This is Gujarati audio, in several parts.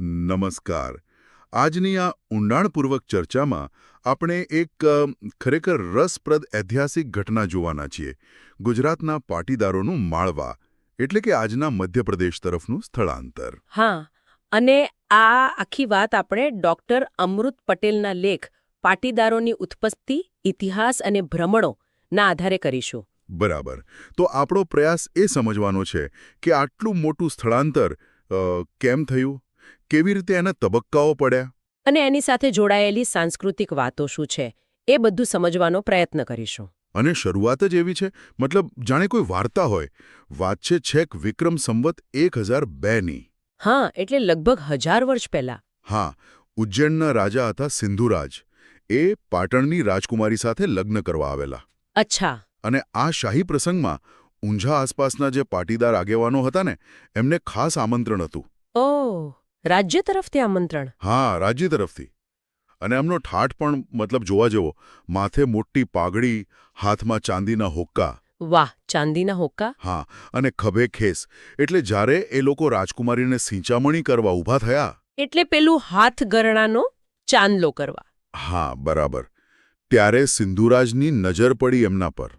નમસ્કાર. આજની આ ઊંડાણપૂર્વક ચર્ચામાં આપણે એક ખરેખર રસપ્રદ ઐતિહાસિક ઘટના જોવાના છીએ. ગુજરાતના પાટીદારોનું માળવા એટલે કે આજના મધ્યપ્રદેશ તરફનું સ્થળાંતર. હા, અને આ આખી વાત આપણે ડોક્ટર અમૃત પટેલના લેખ પાટીદારોની ઉત્પત્તિ, ઇતિહાસ અને ભ્રમણો ના આધારે કરીશું. બરાબર. તો આપણો પ્રયાસ એ સમજવાનો છે કે આટલું મોટું સ્થળાંતર કેમ થયું, કેવી રીતે એના તબક્કાઓ પડ્યા, અને એની સાથે જોડાયેલી સાંસ્કૃતિક વાતો શું છે એ બધું સમજવાનો પ્રયત્ન કરીશું. અને શરૂઆત જ એવી છે, મતલબ જાણે કોઈ વાર્તા હોય. વાત છે છેક વિક્રમ સંવત 1002ની. હા, એટલે લગભગ 1000 વર્ષ પહેલા. હા, ઉજ્જૈનના રાજા હતા સિંધુરાજ. એ પાટણની રાજકુમારી સાથે લગ્ન કરવા આવેલા. અચ્છા. અને આ શાહી પ્રસંગમાં ઊંઝા આસપાસના જે પાટીદાર આગેવાનો હતા ને, એમને ખાસ આમંત્રણ હતું. ઓહ, રાજ્ય તરફથી આમંત્રણ? હા, રાજ્ય તરફથી. અને એમનો ઠાઠ પણ મતલબ જોવા જેવો. માથે મોટી પાઘડી, હાથમાં ચાંદીના હોક્કા. વાહ, ચાંદીના હોક્કા? હા, અને ખભે ખેસ. એટલે જ્યારે એ લોકો રાજકુમારીને સિંચામણી કરવા ઊભા થયા. એટલે પેલું હાથ ગરણાનો ચાંદલો કરવા. હા, બરાબર. ત્યારે સિંધુરાજની નજર પડી એમના પર.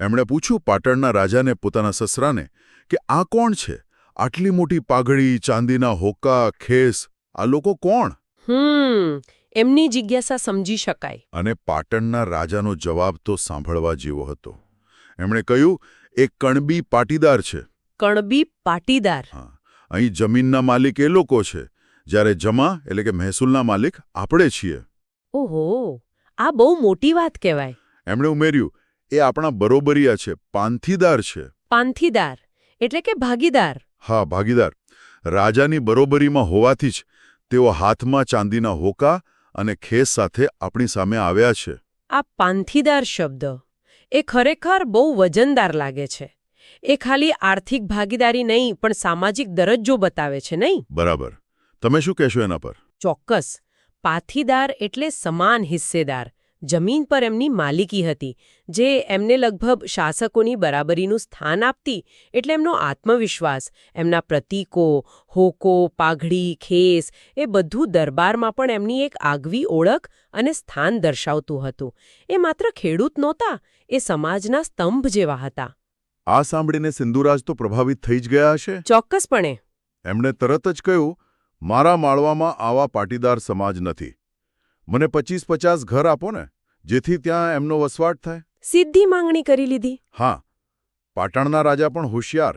એમણે પૂછ્યું પાટણના રાજાને, પોતાના સસરાને, કે આ કોણ છે? આટલી મોટી પાઘડી, ચાંદીના હોક્કા, ખેસ, આ લોકો કોણ? એમની જિજ્ઞાસા સમજી શકાય. અને પાટણના રાજાનો જવાબ તો સાંભળવા જેવો હતો. એમણે કહ્યું, એક કણબી પાટીદાર છે. કણબી પાટીદાર? હા, અહીં જમીનના માલિક એ લોકો છે, જ્યારે જમા એટલે કે મહેસૂલના માલિક આપણે છીએ. ઓહો, આ બહુ મોટી વાત કહેવાય. એમણે ઉમેર્યું, એ આપણા બરોબરિયા છે, પાંથીદાર છે. પાંથીદાર એટલે કે ભાગીદાર? હા, ભાગીદાર. રાજાની બરોબરીમાં હોવાથી જ તેઓ હાથમાં ચાંદીના હોકા અને ખેસ સાથે આપણી સામે આવ્યા છે. આ પાંથીદાર શબ્દ એ ખરેખર બહુ વજનદાર લાગે છે. એ ખાલી આર્થિક ભાગીદારી નહીં, પણ સામાજિક દરજ્જો બતાવે છે, નહીં? બરાબર. તમે શું કહેશો એના પર? ચોક્કસ. પાથીદાર એટલે સમાન હિસ્સેદાર. જમીન પર એમની માલિકી હતી, જે એમને લગભગ શાસકોની બરાબરીનું સ્થાન આપતી. એટલે એમનો આત્મવિશ્વાસ, એમના પ્રતીકો, હોકો, પાઘડી, ખેસ, એ બધું દરબારમાં પણ એમની એક આગવી ઓળખ અને સ્થાન દર્શાવતું હતું. એ માત્ર ખેડૂત નહોતા, એ સમાજના સ્તંભ જેવા હતા. આ સાંભળીને સિંધુરાજ તો પ્રભાવિત થઈ જ ગયા હશે. ચોક્કસપણે. એમણે તરત જ કહ્યું, મારા માળવામાં આવા પાટીદાર સમાજ નથી. મને 25-50 ઘર આપો ને, જેથી ત્યાં એમનો વસવાટ થાય. સીધી માંગણી કરી લીધી. હા. પાટણના રાજા પણ હોશિયાર.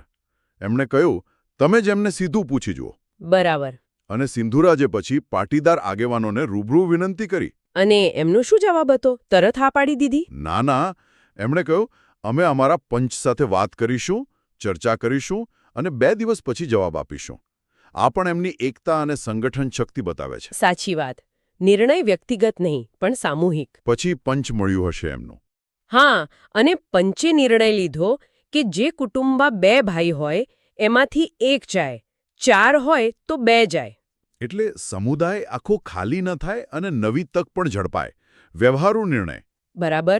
એમણે કહ્યું, તમે જ એમને સીધું પૂછી જુઓ. બરાબર. અને સિંધુરાજે પછી પાટીદાર આગેવાનોને રૂબરૂ વિનંતી કરી. અને એમનો શું જવાબ હતો? તરત હા પાડી દીધી? ના. એમણે કહ્યું, અમે અમારા પંચ સાથે વાત કરીશું, ચર્ચા કરીશું અને 2 દિવસ પછી જવાબ આપીશું. આ પણ એમની એકતા અને સંગઠન શક્તિ બતાવે છે. સાચી વાત. નિર્ણય વ્યક્તિગત નહીં, પણ સામૂહિક. પછી પંચ મળ્યું હશે એમનું. હા, અને પંચે નિર્ણય લીધો કે જે કુટુંબમાં 2 ભાઈ હોય એમાંથી 1 જાય, 4 હોય તો 2 જાય. એટલે સમુદાય આખો ખાલી ન થાય અને નવી તક પણ ઝડપાય. વ્યવહારુ નિર્ણય. બરાબર.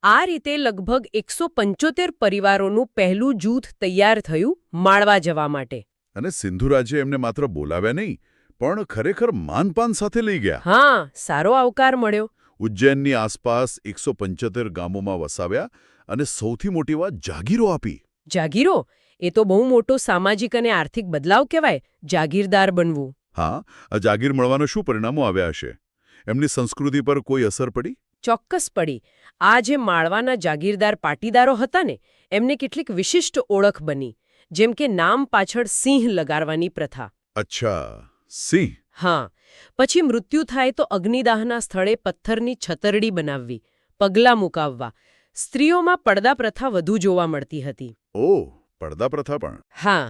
આ રીતે લગભગ 175 પરિવારોનું પહેલું જૂથ તૈયાર થયું માળવા જવા માટે. અને સિંધુરાજે એમને માત્ર બોલાવ્યા નહીં, પણ ખરેખર માનપાન સાથે લઈ ગયા. હા, સારો આવકાર મળ્યો. ઉજ્જૈનની આસપાસ 175 ગામોમાં વસાવ્યા અને સૌથી મોટી વાત, જાગીરો આપી. જાગીરો? એ તો બહુ મોટો સામાજિક અને આર્થિક બદલાવ કહેવાય. જાગીરદાર બનવું. હા, આ જાગીર મળવાના શું પરિણામો આવ્યા હશે? એમની સંસ્કૃતિ પર કોઈ અસર પડી? ચોક્કસ પડી. આ જે માળવાના જાગીરદાર પાટીદારો હતા ને, એમને કેટલીક વિશિષ્ટ ઓળખ બની. જેમ કે નામ પાછળ સિંહ લગાડવાની પ્રથા. અચ્છા, સિંહ. હા. પછી મૃત્યુ થાય તો અગ્નિદાહના સ્થળે પથ્થરની છતરડી બનાવવી, પગલાં મુકાવવા. સ્ત્રીઓમાં પડદા પ્રથા વધુ જોવા મળતી હતી. ઓહ, પડદા પ્રથા પણ. હા.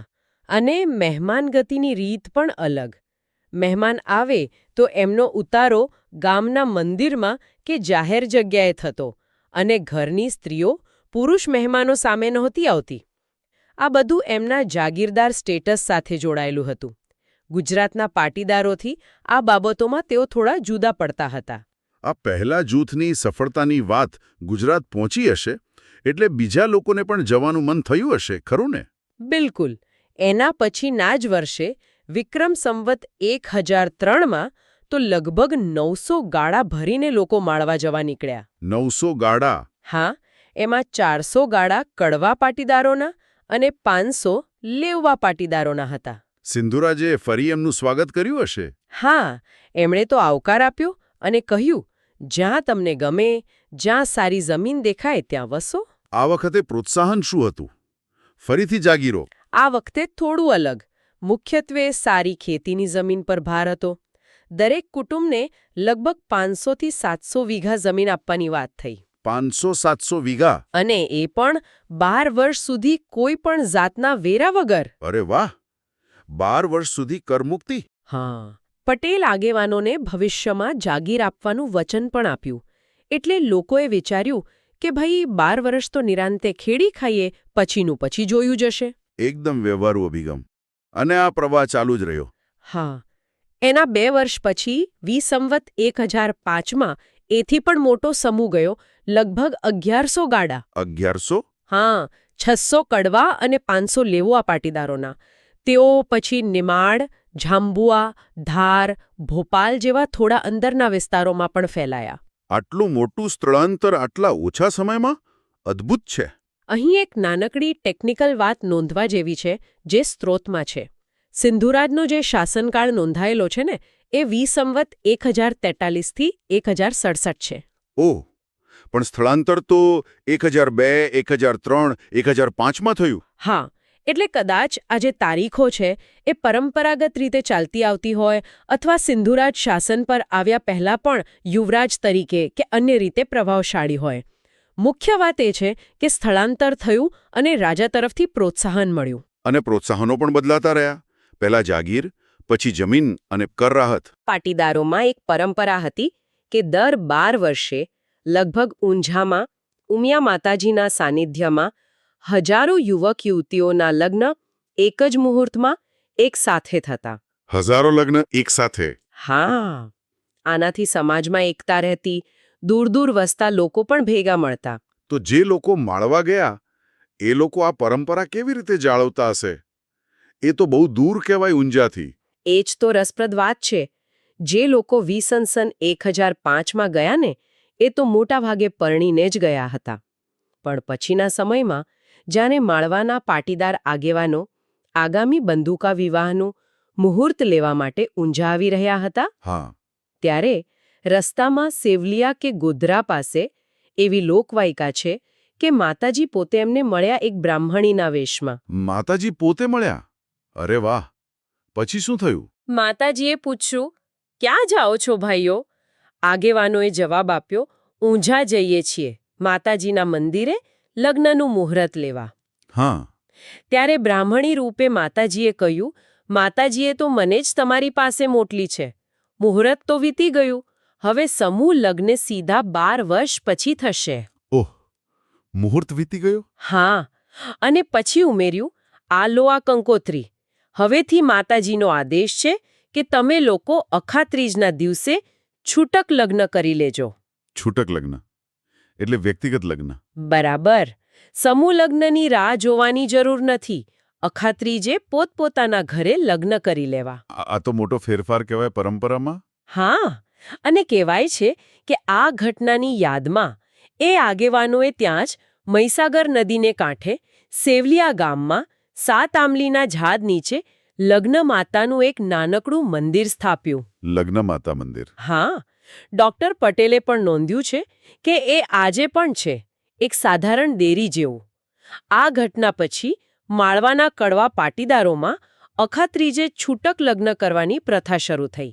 અને મહેમાનગતિની રીત પણ અલગ. મહેમાન આવે તો એમનો ઉતારો ગામના મંદિરમાં કે જાહેર જગ્યાએ થતો, અને ઘરની સ્ત્રીઓ પુરુષ મહેમાનો સામે નહોતી આવતી. આ બધું એમના જાગીરદાર સ્ટેટસ સાથે જોડાયેલું હતું. ગુજરાતના પાટીદારોથી આ બાબતોમાં તેઓ થોડા જુદા પડતા હતા. આ પહેલા જૂથની સફળતાની વાત ગુજરાત પહોંચી હશે, એટલે બીજા લોકોને પણ જવાનું મન થયું હશે, ખરું ને? બિલકુલ. એના પછીના જ વર્ષે વિક્રમ સંવત 1003માં તો લગભગ 900 ગાડા ભરીને લોકો માળવા જવા નીકળ્યા. 900 ગાડા. હા, એમાં 400 ગાડા કડવા પાટીદારોના અને 500 લેવવા પાટીદારોના હતા. સિંધુરાજે ફરી એમનું સ્વાગત કર્યું હશે. હા, એમણે તો આવકાર આપ્યો અને કહ્યું, જ્યાં તમને ગમે, જ્યાં સારી જમીન દેખાય ત્યાં વસો. આ વખતે પ્રોત્સાહન શું હતું? ફરીથી જાગીરો. આ વખતે થોડું અલગ. મુખ્યત્વે સારી ખેતીની જમીન પર ભાર હતો. દરેક કુટુંબને લગભગ 500 થી 700 વીઘા જમીન આપવાની વાત થઈ. 500-700 વીઘા. અને એ પણ 12 વર્ષ સુધી કોઈ પણ જાતના વેરા વગર. અરે વાહ! 12 વર્ષ સુધી કરમુક્તિ. હા. પટેલ આગેવાનોને ભવિષ્યમાં જાગીર આપવાનું વચન પણ આપ્યું. એટલે લોકોએ વિચાર્યું કે ભાઈ 12 વર્ષ તો નિરાંતે ખેડી ખાઈએ, પછીનું પછી જોયું જશે. એકદમ વ્યવહારુ અભિગમ. અને આ પ્રવાહ ચાલુ જ રહ્યો. હા. એના 2 વર્ષ પછી સંવત 1005માં એથી પણ મોટો સમૂહ ગયો, લગભગ 1100 ગાડા. 1100? હા, 600 કડવા અને 500 લેવા પાટીદારોના. તેઓ પછી નિમાડ, જાંબુઆ, ધાર, ભોપાલ જેવા થોડા અંદરના વિસ્તારોમાં પણ ફેલાયા. આટલું મોટું સ્થળાંતર આટલા ઓછા સમયમાં? અદ્ભુત છે. અહીં એક નાનકડી ટેકનિકલ વાત નોંધવા જેવી છે, જે સ્ત્રોતમાં છે. સિંધુરાજનો જે શાસનકાળ નોંધાયેલો છે ને, એ સંવત 1043 થી 1067 છે. ઓહ, પણ સ્થળાંતર તો 1002, 1003, 1005માં થયું. હા, એટલે કદાચ આ જે તારીખો છે એ પરંપરાગત રીતે ચાલતી આવતી હોય અથવા સિંધુરાજ શાસન પર આવ્યા પહેલાં પણ યુવરાજ તરીકે કે અન્ય રીતે પ્રભાવશાળી હોય. મુખ્ય વાત એ છે કે સ્થળાંતર થયું અને રાજા તરફથી પ્રોત્સાહન મળ્યું. અને પ્રોત્સાહનો પણ બદલાતા રહ્યા. પહેલા જાગીર, પછી જમીન અને કર રાહત. પાટીદારોમાં એક પરંપરા હતી કે દર 12 વર્ષે લગભગ ઊંઝામાં ઉમિયા માતાજીના સાનિધ્યમાં હજારો યુવક યુવતીઓના લગ્ન એક જ મુહૂર્તમાં એક સાથે થતા. હજારો લગ્ન એક સાથે? હા. આનાથી સમાજમાં એકતા રહેતી, દૂર દૂર વસતા લોકો પણ ભેગા મળતા. તો જે લોકો માળવા ગયા એ લોકો આ પરંપરા કેવી રીતે જાળવતા હશે? એ તો બહુ દૂર કહેવાય ઊંઝાથી. એ જ તો રસપ્રદ વાત છે. જે લોકો સન 1005માં ગયા ને, એ તો મોટા ભાગે પરણીને જ ગયા હતા. પણ પછીના સમયમાં જ્યારે માળવાના પાટીદાર આગેવાનો આગામી બંદૂકા વિવાહનું મુહૂર્ત લેવા માટે ઊંઝા આવી રહ્યા હતા, હા, ત્યારે રસ્તામાં સેવલિયા કે ગોધરા પાસે એવી લોકવાયકા છે કે માતાજી પોતે એમને મળ્યા એક બ્રાહ્મણીના વેશમાં. માતાજી પોતે મળ્યા? અરે વાહ! પછી શું થયું? માતાજીએ પૂછ્યું, ક્યાં જાઓ છો ભાઈઓ? આગેવાનોએ જવાબ આપ્યો, ઊંઝા જઈએ છીએ, માતાજીના મંદિરે લગ્નનું મુહૂર્ત લેવા. હા. ત્યારે બ્રાહ્મણી રૂપે માતાજીએ કહ્યું, માતાજીએ તો મને જ તમારી પાસે મોકલી છે. મુહૂર્ત તો વીતી ગયું, હવે સમૂહ લગ્ન સીધા 12 વર્ષ પછી થશે. ઓહ, મુહૂર્ત વીતી ગયો? હા, અને પછી ઉમેર્યું, આ લો આ કંકોત્રી. હવેથી માતાજીનો આદેશ છે કે તમે લોકો અખાત્રીજના દિવસે છૂટક લગ્ન કરી લેજો. છૂટક લગ્ન એટલે વ્યક્તિગત લગ્ન? બરાબર. સમૂહ લગ્નની રાહ જોવાની જરૂર નથી. અખાત્રીજે પોતપોતાના ઘરે લગ્ન કરી લેવા. આ તો મોટો ફેરફાર કહેવાય પરંપરામાં. હા, અને કહેવાય છે કે આ ઘટનાની યાદમાં એ આગેવાનોએ ત્યાં જ મહીસાગર નદીને કાંઠે સેવલિયા ગામમાં 7 આંબલીના ઝાડ નીચે લગ્ન માતાનું એક નાનકડું મંદિર સ્થાપ્યું. લગ્ન માતા મંદિર? હા. ડોક્ટર પટેલે પણ નોંધ્યું છે કે એ આજે પણ છે, એક સાધારણ ડેરી જેવું. આ ઘટના પછી માળવાના કડવા પાટીદારોમાં અખાત્રીજે છૂટક લગ્ન કરવાની પ્રથા શરૂ થઈ.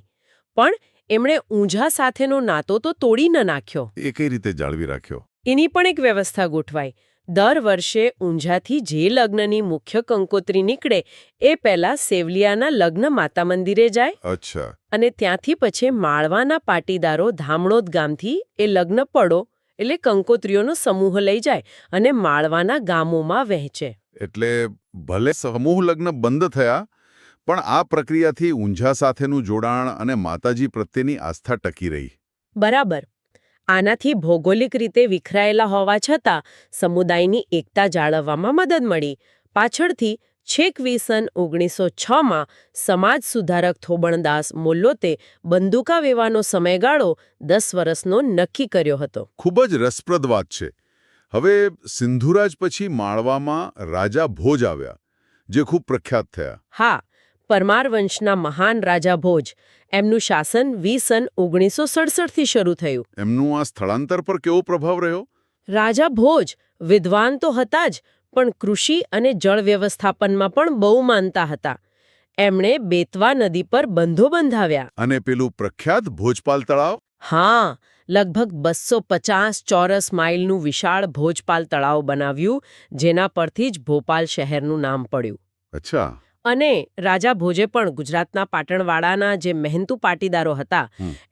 પણ એમણે ઊંઝા સાથેનો નાતો તો તોડી ન નાખ્યો. એ કઈ રીતે જાળવી રાખ્યો? એની પણ એક વ્યવસ્થા ગોઠવાઈ. દર વર્ષે ઊંઝાથી જે લગ્નની મુખ્ય કંકોત્રી નીકળે એ પહેલા સેવલિયાના લગ્ન માતા મંદિરે જાય. અચ્છા. અને ત્યાંથી પછી માળવાના પાટીદારો ધામણોદ ગામથી એ લગ્ન પડો એટલે કંકોત્રીઓનો સમૂહ લઈ જાય અને માળવાના ગામોમાં વહેંચે. એટલે ભલે સમૂહ લગ્ન બંધ થયા, પણ આ પ્રક્રિયાથી ઊંઝા સાથેનું જોડાણ અને માતાજી પ્રત્યેની આસ્થા ટકી રહી. બરાબર. આનાથી ભૌગોલિક રીતે વિખરાયેલા હોવા છતાં સમુદાયની એકતા જાળવવામાં મદદ મળી. પાછળથી છેક સન 1906માં સમાજ સુધારક થોબણદાસ મોલ્લોતે બંદૂકા વેવાનો સમયગાળો 10 વર્ષનો નક્કી કર્યો હતો. ખૂબ જ રસપ્રદ વાત છે. હવે સિંધુરાજ પછી માળવામાં રાજા ભોજ આવ્યા, જે ખૂબ પ્રખ્યાત થયા. હા, પરમાર વંશના મહાન રાજા ભોજ. એમનું શાસન સન 1967થી શરૂ થયું. એમનું આ સ્થળાંતર પર કેવો પ્રભાવ રહ્યો? રાજા ભોજ વિદ્વાન તો હતા જ, પણ કૃષિ અને જળ વ્યવસ્થાપનમાં પણ બહુ માનતા હતા. એમણે બેતવા નદી પર બંધો બંધાવ્યા. અને પેલું પ્રખ્યાત ભોજપાલ તળાવ? હા, લગભગ 250 ચોરસ માઇલનું વિશાળ ભોજપાલ તળાવ બનાવ્યું, જેના પરથી જ ભોપાલ શહેરનું નામ પડ્યું. અચ્છા. અને રાજા ભોજે પણ ગુજરાતના પાટણવાડાના જે મહેનતુ પાટીદારો હતા,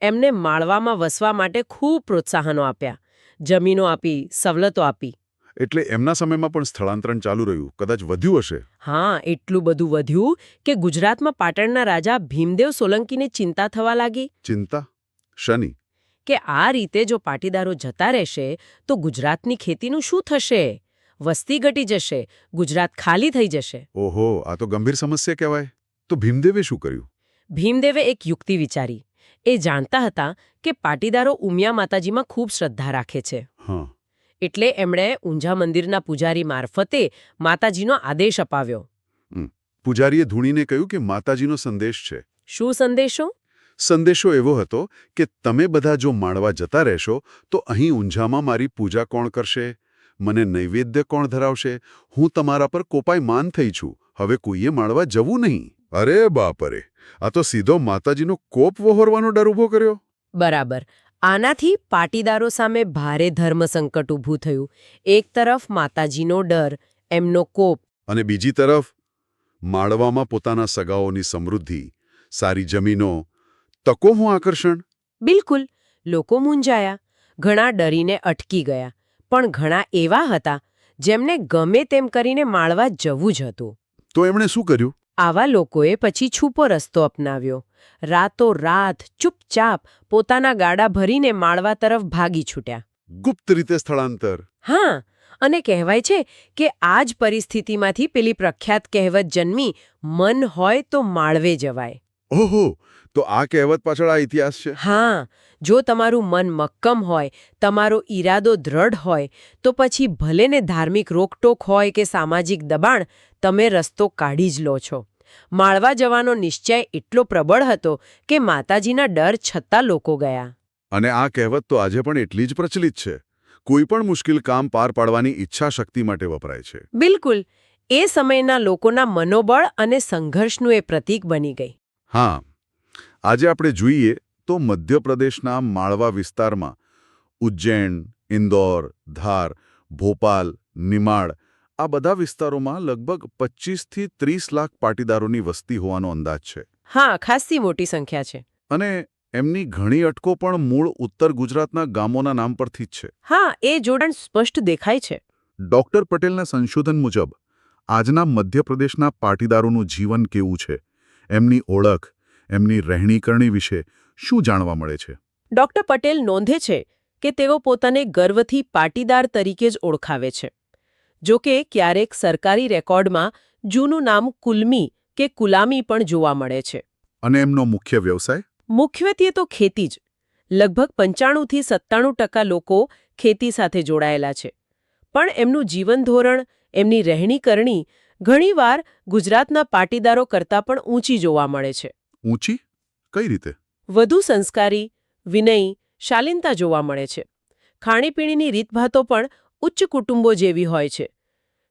એમને માળવામાં વસવા માટે ખૂબ પ્રોત્સાહનો આપ્યા. જમીનો આપી, સવલતો આપી. એટલે એમના સમયમાં પણ સ્થળાંતરણ ચાલુ રહ્યું, કદાચ વધ્યું હશે. હા, એટલું બધું વધ્યું કે ગુજરાતમાં પાટણના રાજા ભીમદેવ સોલંકીને ચિંતા થવા લાગી. ચિંતા? શની? કે આ રીતે જો પાટીદારો જતા રહેશે તો ગુજરાતની ખેતીનું શું થશે? વસ્તી ઘટી જશે, ગુજરાત ખાલી થઈ જશે. ઓહો, આ તો ગંભીર સમસ્યા કહેવાય. તો ભીમદેવે શું કર્યું? ભીમદેવે એક યુક્તિ વિચારી. એ જાણતા હતા કે પાટીદારો ઉમિયા માતાજીમાં ખૂબ શ્રદ્ધા રાખે છે. હા. એટલે એમણે ઊંઝા મંદિરના પૂજારી મારફતે માતાજીનો આદેશ અપાવ્યો. પૂજારીએ ધૂણીને કહ્યું કે માતાજીનો સંદેશ છે. શું સંદેશો? સંદેશો એવો હતો કે તમે બધા જો માળવા જતા રહેશો તો અહીં ઊંઝામાં મારી પૂજા કોણ કરશે? મને નૈવેદ્ય કોણ ધરાવશે? હું તમારા પર કોપાયમાન થઈ છું. હવે કોઈએ માળવા જવું નહીં. અરે બાપરે, આ તો સીધો માતાજીનો કોપ વહોરવાનો ડર ઊભો કર્યો. બરાબર. આનાથી પાટીદારો સામે ભારે ધર્મ સંકટ ઊભું થયું. એક તરફ માતાજીનો ડર, એમનો કોપ, અને બીજી તરફ માળવામાં પોતાના સગાઓની સમૃદ્ધિ, સારી જમીનો, તકોનું આકર્ષણ. બિલકુલ. લોકો મૂંઝાયા. ઘણા ડરીને અટકી ગયા. પણ ઘણા એવા હતા જેમને ગમે તેમ કરીને માળવા જવું જ હતું. તો એમણે શું કર્યું? આવા લોકોએ પછી છૂપો રસ્તો અપનાવ્યો. રાતોરાત ચૂપચાપ પોતાના ગાડા ભરીને માળવા તરફ ભાગી છૂટ્યા. ગુપ્ત રીતે સ્થળાંતર. હા, અને કહેવાય છે કે આ જ પરિસ્થિતિમાંથી પેલી પ્રખ્યાત કહેવત જન્મી, મન હોય તો માળવે જવાય. ઓહો, તો આ કહેવત પાછળ આ ઇતિહાસ છે. હા, જો તમારું મન મક્કમ હોય, તમારો ઈરાદો દ્રઢ હોય, તો પછી ભલે ને ધાર્મિક રોકટોક હોય કે સામાજિક દબાણ, તમે રસ્તો કાઢી જ લો છો. માળવા જવાનો નિશ્ચય એટલો પ્રબળ હતો કે માતાજીના ડર છતાં લોકો ગયા. અને આ કહેવત તો આજે પણ એટલી જ પ્રચલિત છે. કોઈ પણ મુશ્કેલ કામ પાર પાડવાની ઈચ્છા શક્તિ માટે વપરાય છે. બિલકુલ. એ સમયના લોકોના મનોબળ અને સંઘર્ષનું એ પ્રતીક બની ગઈ. હા, આજે આપણે જોઈએ તો મધ્યપ્રદેશના માળવા વિસ્તારમાં ઉજ્જૈન, ઇન્દોર, ધાર, ભોપાલ, નિમાડ આ બધા વિસ્તારોમાં લગભગ 25થી 30 લાખ પાટીદારોની વસ્તી હોવાનો અંદાજ છે. હા, ખાસ્સી મોટી સંખ્યા છે. અને એમની ઘણી અટકો પણ મૂળ ઉત્તર ગુજરાતના ગામોના નામ પરથી જ છે. હા, એ જોડાણ સ્પષ્ટ દેખાય છે. ડોક્ટર પટેલના સંશોધન મુજબ આજના મધ્યપ્રદેશના પાટીદારોનું જીવન કેવું છે, એમની ઓળખ, એમની રહેણીકરણી વિશે શું જાણવા મળે છે? ડોક્ટર પટેલ નોંધે છે કે તેઓ પોતાને ગર્વથી પાટીદાર તરીકે જ ઓળખાવે છે. જો કે ક્યારેક સરકારી રેકોર્ડમાં જૂનું નામ કુલમી કે કુલામી પણ જોવા મળે છે. અને એમનો મુખ્ય વ્યવસાય? મુખ્યત્વે તો ખેતી જ. લગભગ 95થી 97% લોકો ખેતી સાથે જોડાયેલા છે. પણ એમનું જીવન ધોરણ, એમની રહેણીકરણી ઘણીવાર ગુજરાતના પાટીદારો કરતાં પણ ઊંચી જોવા મળે છે. ઊંચી? કઈ રીતે? વધુ સંસ્કારી, વિનયી, શાલીનતા જોવા મળે છે. ખાણીપીણીની રીતભાતો પણ ઉચ્ચ કુટુંબો જેવી હોય છે.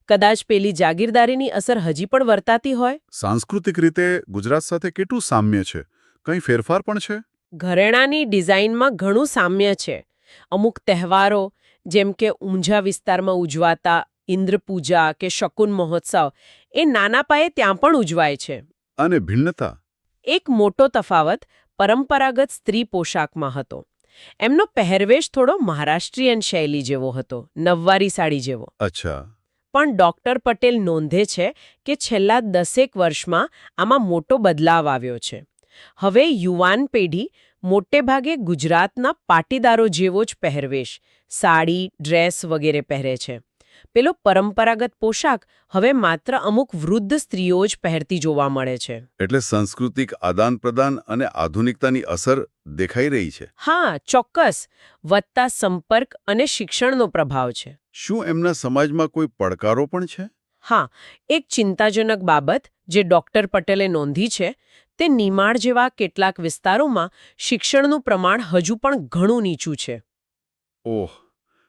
કદાચ પેલી જાગીરદારીની અસર હજી પણ વર્તાતી હોય. સાંસ્કૃતિક રીતે ગુજરાત સાથે કેટલું સામ્ય છે? કંઈ ફેરફાર પણ છે? ઘરેણાની ડિઝાઇનમાં ઘણું સામ્ય છે. અમુક તહેવારો જેમ કે ઊંઝા વિસ્તારમાં ઉજવાતા ઇન્દ્રપૂજા કે શકુન મહોત્સવ એ નાના પાયે ત્યાં પણ ઉજવાય છે. અને ભિન્નતા? એક મોટો તફાવત પરંપરાગત સ્ત્રી પોશાકમાં હતો. એમનો પહેરવેશ થોડો મહારાષ્ટ્રીયન શૈલી જેવો હતો, નવવારી સાડી જેવો. અચ્છા. પણ ડોક્ટર પટેલ નોંધે છે કે છેલ્લા 10 વર્ષમાં આમાં મોટો બદલાવ આવ્યો છે. હવે યુવાન પેઢી મોટે ભાગે ગુજરાતના પાટીદારો જેવો જ પહેરવેશ, સાડી, ડ્રેસ વગેરે પહેરે છે. પેલો પરંપરાગત પોશાક હવે માત્ર અમુક વૃદ્ધ સ્ત્રીઓ જ પહેરતી જોવા મળે છે. એટલે સાંસ્કૃતિક આદાન-પ્રદાન અને આધુનિકતાની અસર દેખાઈ રહી છે. હા, ચોક્કસ. વધતા સંપર્ક અને શિક્ષણનો પ્રભાવ છે. શું એમના સમાજમાં કોઈ પડકારો પણ છે? હા, એક ચિંતાજનક બાબત જે ડોક્ટર પટેલે નોંધી છે તે નિમાડ જેવા કેટલાક વિસ્તારોમાં શિક્ષણનું પ્રમાણ હજુ પણ ઘણું નીચું છે. ઓહ,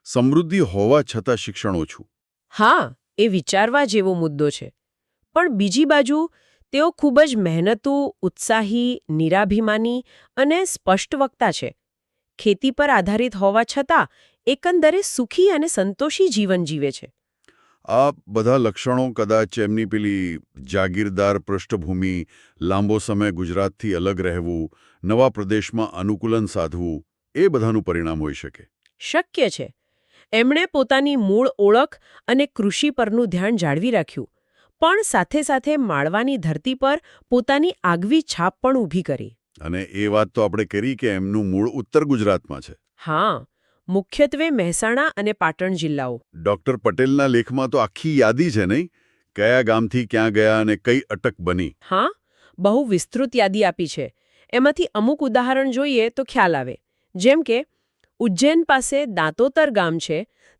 સમૃદ્ધિ હોવા છતાં શિક્ષણ ઓછું. હા, એ વિચારવા જેવો મુદ્દો છે. પણ બીજી બાજુ તેઓ ખૂબ જ મહેનતુ, ઉત્સાહી, નિરાભિમાની અને સ્પષ્ટવક્તા છે. ખેતી પર આધારિત હોવા છતાં એકંદરે સુખી અને સંતોષી જીવન જીવે છે. આ બધા લક્ષણો કદાચ એમની પેલી જાગીરદાર પૃષ્ઠભૂમિ, લાંબો સમય ગુજરાતથી અલગ રહેવું, નવા પ્રદેશમાં અનુકૂલન સાધવું, એ બધાનું પરિણામ હોઈ શકે. શક્ય છે. એમણે પોતાની મૂળ ઓળખ અને કૃષિ પરનું ધ્યાન જાળવી રાખ્યું, પણ સાથે સાથે માળવાની ધરતી પર પોતાની આગવી છાપ પણ ઊભી કરી. અને એ વાત તો આપણે કરી કે એમનું મૂળ ઉત્તર ગુજરાતમાં છે. હા, મુખ્યત્વે મહેસાણા અને પાટણ જિલ્લાઓ. ડૉક્ટર પટેલના લેખમાં તો આખી યાદી છે નહીં? કયા ગામથી ક્યાં ગયા અને કઈ અટક બની. હા, બહુ વિસ્તૃત યાદી આપી છે. એમાંથી અમુક ઉદાહરણ જોઈએ તો ખ્યાલ આવે. જેમ કે ઉજ્જૈન પાસે દાંતોતર ગામ છે,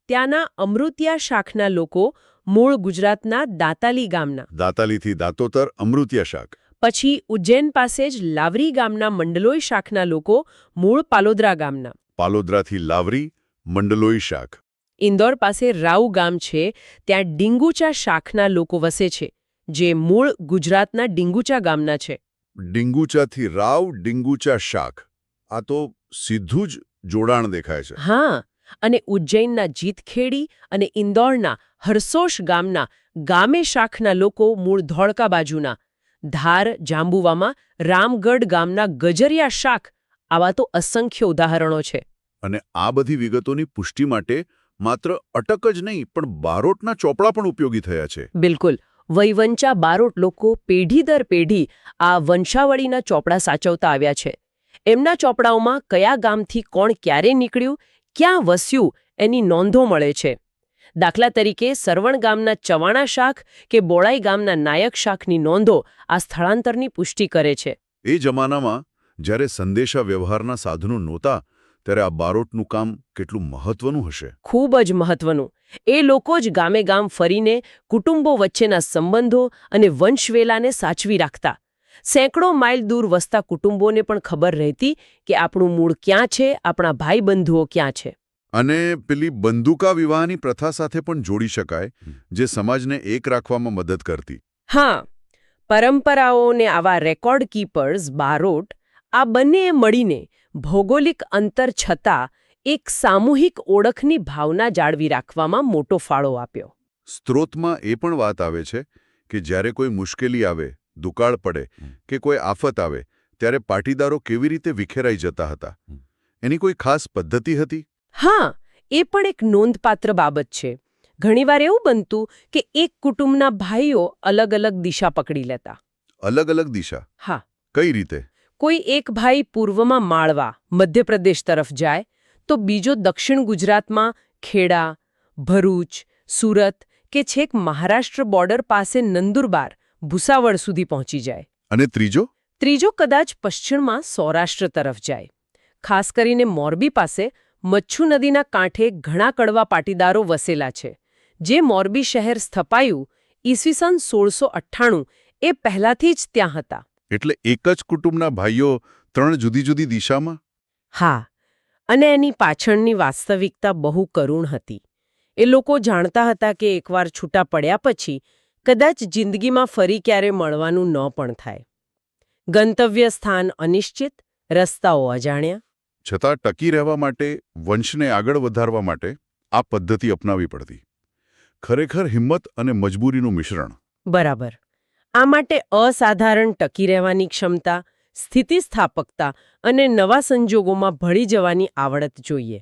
ત્યાંના અમૃતિયા શાખના લોકો મૂળ ગુજરાતના દાતાલી ગામના. દાતાલીથી દાંતોતર, અમૃતિયા શાક. પછી ઉજ્જૈન પાસે જ લાવરી ગામના મંડલોઈ શાખના લોકો મૂળ પાલોદરા ગામના. પાલોદરાથી લાવરી, મંડલોઈ શાક. ઇન્દોર પાસે રાવ ગામ છે, ત્યાં ડીંગુચા શાખના લોકો વસે છે, જે મૂળ ગુજરાતના ડીંગુચા ગામના છે. ડીંગુચાથી રાવ, ડીંગુચા શાક. આ તો સીધું જ જોડાણ દેખાય છે. હા, અને ઉજ્જૈનના જીતખેડી અને ઇન્દોરના હરસોશ ગામના ગામે શાખના લોકો મૂળ ધોળકા બાજુના. ધાર, જાંબુવામાં રામગઢ ગામના ગજરિયા શાખ. આવા તો અસંખ્ય ઉદાહરણો છે. અને આ બધી વિગતોની પુષ્ટિ માટે માત્ર અટક જ નહીં પણ બારોટના ચોપડા પણ ઉપયોગી થયા છે. બિલકુલ. વૈવંચા બારોટ લોકો પેઢી દર પેઢી આ વંશાવળીના ચોપડા સાચવતા આવ્યા છે. એમના ચોપડાઓમાં કયા ગામથી કોણ ક્યારે નીકળ્યું, ક્યાં વસ્યું એની નોંધો મળે છે. દાખલા તરીકે સરવણ ગામના ચવાણા શાખ કે બોળાઈ ગામના નાયક શાખની નોંધો આ સ્થળાંતરની પુષ્ટિ કરે છે. એ જમાનામાં જ્યારે સંદેશા વ્યવહારના સાધનો નહોતા ત્યારે આ બારોટનું કામ કેટલું મહત્વનું હશે. ખૂબ જ મહત્વનું. એ લોકો જ ગામે ગામ ફરીને કુટુંબો વચ્ચેના સંબંધો અને વંશવેલાને સાચવી રાખતા. સેંકડો માઇલ દૂર વસતા કુટુંબોને પણ ખબર રહેતી કે આપણું મૂળ ક્યાં છે, આપણા ભાઈ બંધુઓ ક્યાં છે. અને પેલી બંદૂકા વિવાહની પ્રથા સાથે પણ જોડી શકાય, જે સમાજને એક રાખવામાં મદદ કરતી. હા, પરંપરાઓને આવા રેકોર્ડ કીપર્સ, બારોટ, આ બંનેએ મળીને ભૌગોલિક અંતર છતાં એક સામૂહિક ઓળખની ભાવના જાળવી રાખવામાં મોટો ફાળો આપ્યો. સ્ત્રોતમાં એ પણ વાત આવે છે કે જ્યારે કોઈ મુશ્કેલી આવે, દુકાળ પડે કે કોઈ આફત આવે ત્યારે પાટીદારો કેવી રીતે વિખેરાઈ જતા હતા. એની કોઈ ખાસ પદ્ધતિ હતી? હા, એ પણ એક નોંધપાત્ર બાબત છે. ઘણીવાર એવું બનતું કે એક કુટુંબના ભાઈઓ અલગ અલગ દિશા પકડી લેતા. અલગ અલગ દિશા? હા. કઈ રીતે? કોઈ એક ભાઈ પૂર્વમાં માળવા, મધ્યપ્રદેશ તરફ જાય, તો બીજો દક્ષિણ ગુજરાતમાં ખેડા, ભરૂચ, સુરત કે છેક મહારાષ્ટ્ર બોર્ડર પાસે નંદુરબાર, ભૂસાવળ સુધી પહોંચી જાય. અને ત્રીજો? ત્રીજો કદાચ પશ્ચિમમાં સૌરાષ્ટ્ર તરફ જાય. ખાસ કરીને મોરબી પાસે મચ્છુ નદીના કાંઠે ઘણા કડવા પાટીદારો વસેલા છે. જે મોરબી શહેર સ્થપાયું ઈસવીસન 1698 એ પહેલાથી જ ત્યાં હતા. એટલે એક જ કુટુંબના ભાઈઓ 3 જુદી જુદી દિશામાં? હા, અને એની પાછળની વાસ્તવિકતા બહુ કરુણ હતી. એ લોકો જાણતા હતા કે એકવાર છૂટા પડ્યા પછી કદાચ જિંદગીમાં ફરી ક્યારે મળવાનું ન પણ થાય. ગંતવ્ય સ્થાન અનિશ્ચિત, રસ્તાઓ અજાણ્યા. છતાં ટકી રહેવા માટે, વંશને આગળ વધારવા માટે આ પદ્ધતિ અપનાવી પડતી. ખરેખર હિંમત અને મજબૂરીનું મિશ્રણ. બરાબર. આ માટે અસાધારણ ટકી રહેવાની ક્ષમતા, સ્થિતિસ્થાપકતા અને નવા સંજોગોમાં ભળી જવાની આવડત જોઈએ.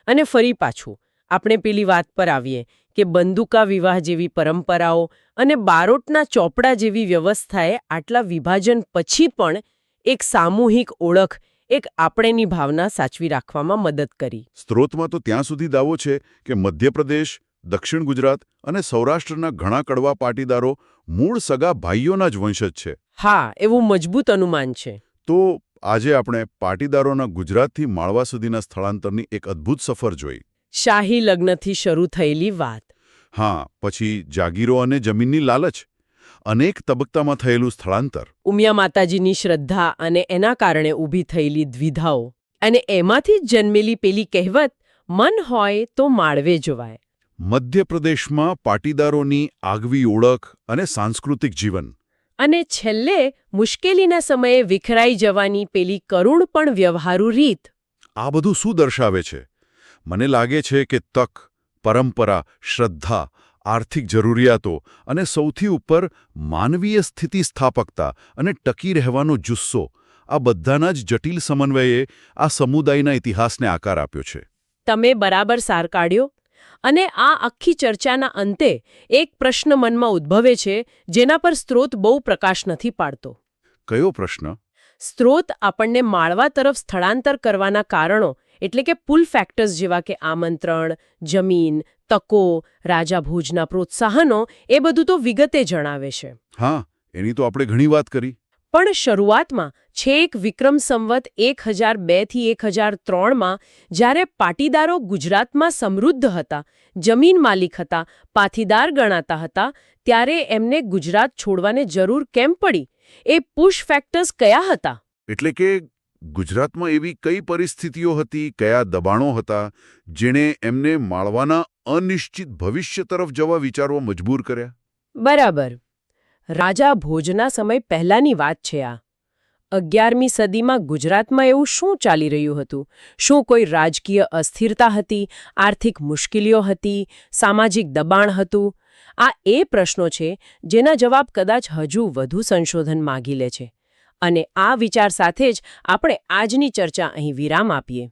અને ફરી પાછું આપણે પેલી વાત પર આવીએ કે બંદૂકા વિવાહ જેવી પરંપરાઓ અને બારોટના ચોપડા જેવી વ્યવસ્થાએ આટલા વિભાજન પછી પણ એક સામૂહિક ઓળખ, એક આપણેની ભાવના સાચવી રાખવામાં મદદ કરી. સ્ત્રોતમાં તો ત્યાં સુધી દાવો છે કે મધ્યપ્રદેશ, દક્ષિણ ગુજરાત અને સૌરાષ્ટ્રના ઘણા કડવા પાટીદારો મૂળ સગા ભાઈઓના જ વંશજ છે. હા, એવું મજબૂત અનુમાન છે. તો આજે આપણે પાટીદારોના ગુજરાતથી માળવા સુધીના સ્થળાંતરની એક અદ્ભુત સફર જોઈ. શાહી લગ્નથી શરૂ થયેલી વાત. હા, પછી જાગીરો અને જમીનની લાલચ, અનેક તબક્કામાં થયેલું સ્થળાંતર, ઉમિયા માતાજીની શ્રદ્ધા અને એના કારણે ઊભી થયેલી દ્વિધાઓ, અને એમાંથી જ જન્મેલી પેલી કહેવત, મન હોય તો માળવે જવાય. મધ્યપ્રદેશમાં પાટીદારોની આગવી ઓળખ અને સાંસ્કૃતિક જીવન, અને છેલ્લે મુશ્કેલીના સમયે વિખરાઈ જવાની પેલી કરુણ પણ વ્યવહારુ રીત. આ બધું શું દર્શાવે છે? મને લાગે છે કે તક, પરંપરા, શ્રદ્ધા, આર્થિક જરૂરિયાતો અને સૌથી ઉપર માનવીય સ્થિતિસ્થાપકતા અને ટકી રહેવાનો જુસ્સો, આ બધાના જ જટિલ સમન્વયે આ સમુદાયના ઇતિહાસને આકાર આપ્યો છે. તમે બરાબર સાર કાઢ્યો. અને આ આખી ચર્ચાના અંતે એક પ્રશ્ન મનમાં ઉદ્ભવે છે, જેના પર સ્ત્રોત બહુ પ્રકાશ નથી પાડતો. કયો પ્રશ્ન? સ્ત્રોત આપણને માળવા તરફ સ્થળાંતર કરવાના કારણો, એટલે કે પુલ ફેક્ટર્સ જેવા કે આમંત્રણ, જમીન, તકો, રાજા ભોજના પ્રોત્સાહનો, એ બધું તો વિગતે જણાવે છે. હા, એની તો આપણે ઘણી વાત કરી. પણ શરૂઆતમાં છેક વિક્રમ સંવત 1002 થી 1003માં જ્યારે પાટીદારો ગુજરાતમાં સમૃદ્ધ હતા, જમીન માલિક હતા, પાથીદાર ગણાતા હતા, ત્યારે એમને ગુજરાત છોડવાને જરૂર કેમ પડી? એ પુશ ફેક્ટર્સ કયા હતા? એટલે કે ગુજરાતમાં એવી કઈ પરિસ્થિતિઓ હતી, કયા દબાણો હતા, જેણે એમને માળવાના અનિશ્ચિત ભવિષ્ય તરફ જવા વિચારવા મજબૂર કર્યા? બરાબર. રાજા ભોજના સમય પહેલાની વાત છે આ. 11મી સદીમાં ગુજરાતમાં એવું શું ચાલી રહ્યું હતું? શું કોઈ રાજકીય અસ્થિરતા હતી? આર્થિક મુશ્કેલીઓ હતી? સામાજિક દબાણ હતું? આ એ પ્રશ્નો છે જેના જવાબ કદાચ હજુ વધુ સંશોધન માગી લે છે. અને આ વિચાર સાથે જ આપણે આજની ચર્ચા અહીં વિરામ આપીએ.